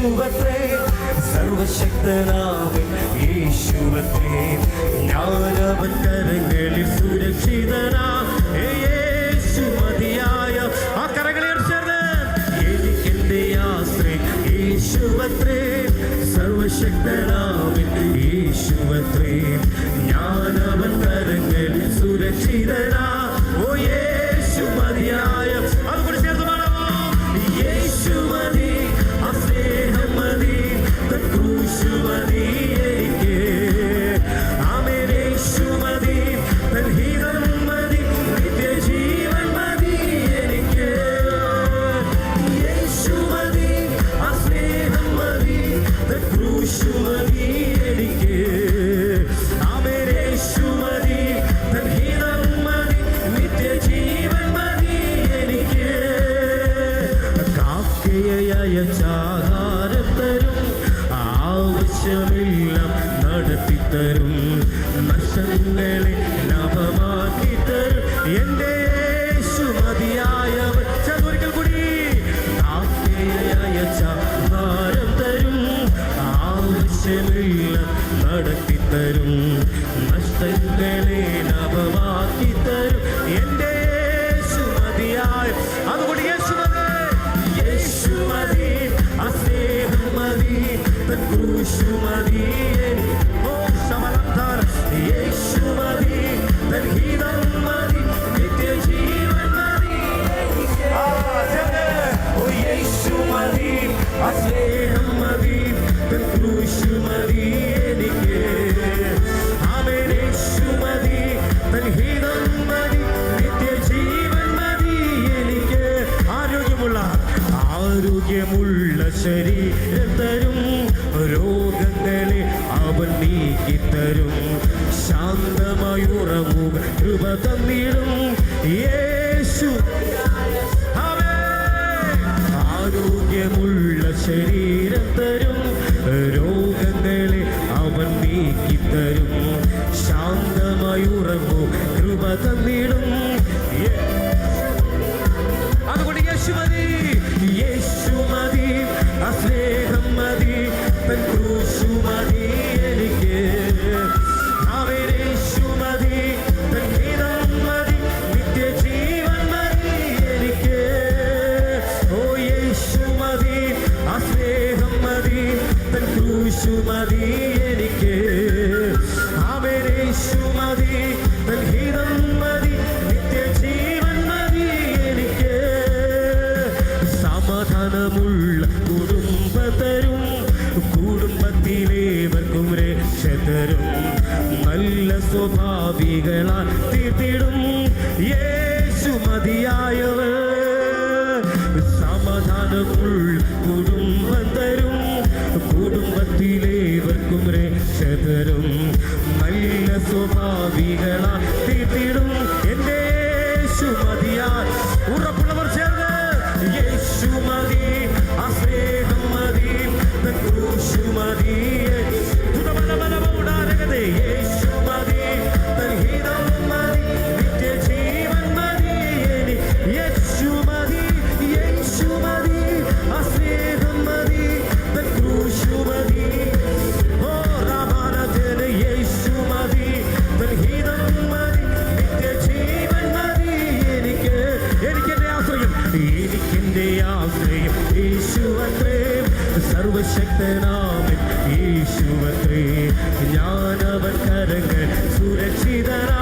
യേശുവത്രേ സർവശക്തനാമൻ യേശുവത്രേ ഞാനവൻ കരങ്ങളിൽ സുരക്ഷിതനാ യേശു മതിയായ ആ കരങ്ങളിൽ ചേർന്ന് എനിക്കെന്റെ ആശ്രയം യേശുവത്രേ സർവശക്തനാമൻ യേശുവത്രേ ഞാനവൻ കരങ്ങളിൽ സുരക്ഷിതനാ ഓ യേശു മതിയായ അതുകൊണ്ട് ചേർന്ന് പാടാമോ യേശു മതി ആ സ്നേഹം മതി തൻ ക്രൂശ് മതി എനിക്ക് ആമേൻ യേശു മതി തൻ ഹിതം മതി നിത്യജീവൻ മതി എനിക്ക് യേശു മതി ആ സ്നേഹം മതി തൻ ക്രൂശ് മതി എനിക്ക് ആമേൻ യേശു മതി തൻ ഹിതം മതി നിത്യജീവൻ മതി എനിക്ക് കാക്കയായ ചാഹാരം തരും ആവശ്യമെല്ലാം നടത്തിത്തരും നഷ്ടങ്ങളെ ലാഭമാക്കി തരും എൻ്റെ യേശു മതിയായവൻ ഒരിക്കൽ കൂടി കാക്കയായ ചാഹാരം തരും ആവശ്യമെല്ലാം നടത്തിത്തരും നഷ്ടങ്ങളെ ലാഭമാക്കി തരും എൻ്റെ യേശു മതിയായ അതുകൊണ്ട് യേശു മതി ആ സ്നേഹം മതി തൻ ക്രൂശ് മതി ഓ ശമലംധാര യേശു മതി തൻ ഹിതം മതി നിത്യജീവൻ മതി ഓ യേശു മതി ആ സ്നേഹം മതി തൻ ക്രൂശ് മതി എനിക്ക് ആമേൻ യേശു മതി തൻ ഹിതം മതി നിത്യജീവൻ മതി എനിക്ക് ആരോഗ്യമുള്ള ശരീരം തരും രോഗങ്ങളെ അവൻ നീക്കിത്തരും ശാന്തമായുറങ്ങുക കൃപ തന്നിടും യേശു ആരോഗ്യമുള്ള ശരീരം തരും രോഗങ്ങളെ അവൻ നീക്കിത്തരും ശാന്തമായുറങ്ങുക കൃപ തന്നിടും അതുകൊണ്ട് യേശു മതി യേശു മതി ആ സ്നേഹം മതി തൻ ക്രൂശ് മതി എനിക്ക് ആമേൻ യേശു മതി തൻ ഹിതം മതി നിത്യജീവൻ മതി എനിക്ക് ഓ യേശു മതി ആ സ്നേഹം മതി തൻ ക്രൂശ് മതി എനിക്ക് ആമേൻ യേശു മതി തൻ ഹിതം മതി നിത്യജീവൻ മതി എനിക്ക് സമാധാനമുള്ള കുടുംബത്തരും കുടുംബത്തിലേവർക്കും രക്ഷ തരും നല്ല സ്വഭാവികളാൽ തീർത്തിടും യേശു മതിയായവർ സമാധാനമുള്ള കുടുംബം തരും കുടുംബത്തിലേവർക്കും രക്ഷ തരും നല്ല സ്വഭാവികളാൽ തീർത്തിടും എൻ്റെ യേശു മതിയാൽ ഉറപ്പുള്ളവർ ചേർന്ന് യേശു മതി ആ സ്നേഹം മതി തൻ ക്രൂശ് മതി യേശു മതി തൻ ഹിതം മതി നിത്യജീവൻ മതി യേശു മതി ആ സ്നേഹം മതി തൻ ക്രൂശ് മതി ഓ രാമാനന്ദന് യേശു മതി തൻ ഹിതം മതി നിത്യജീവൻ മതി എനിക്കെന്റെ ആശ്രയം യേശുവത്രേ സർവശക്തനാമൻ യേശുവത്രേ ഞാനവൻ കരങ്ങൾ സുരക്ഷിതനാ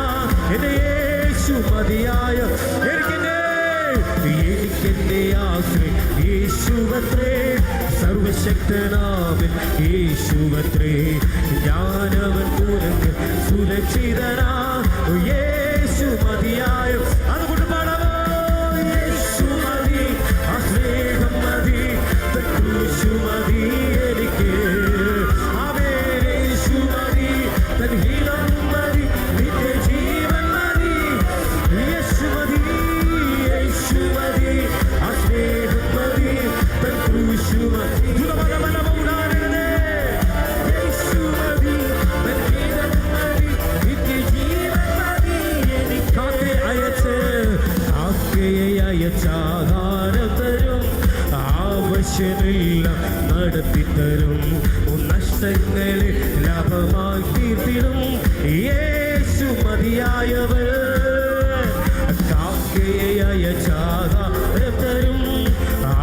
എൻ്റെ യേശു മതിയായ എനിക്കെന്റെ ആശ്രയം യേശുവത്രേ സർവശക്തനാമൻ യേശുവത്രേ ഞാനവൻ കരങ്ങൾ സുരക്ഷിതനാ യേശു മതിയായ അതുകൊണ്ട് പാടാമോ യേശു മതി ആ സ്നേഹം മതി തൻ ക്രൂശ് മതി എനിക്ക് ആമേൻ യേശു മതി തൻ ഹിതം മതി നിത്യജീവൻ മതി യേശു മതി ആ സ്നേഹം മതി തൻ ക്രൂശ് മതി യേശു മതി തൻ ഹിതം മതി നിത്യജീവൻ മതി നടത്തിടും യേശു മതിയായവർ. കാക്കയെ അയച്ചാഹാരം തരും,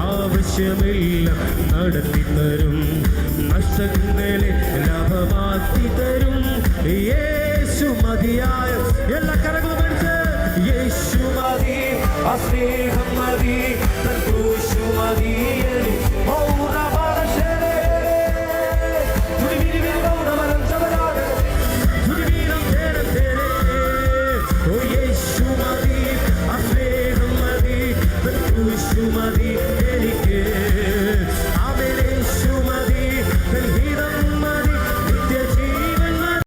ആവശ്യമില്ല നടത്തിത്തരും, നഷ്ടങ്ങളെ ലാഭമാക്കി തരും യേശു മതിയായ. എല്ലാ കരങ്ങളും പഠിച്ച് യേശു മതി, ആ സ്നേഹം മതി, തൻ ക്രൂശു മതി. യേശു മതി, ആ സ്നേഹം മതി, തൻ ക്രൂശു മതി.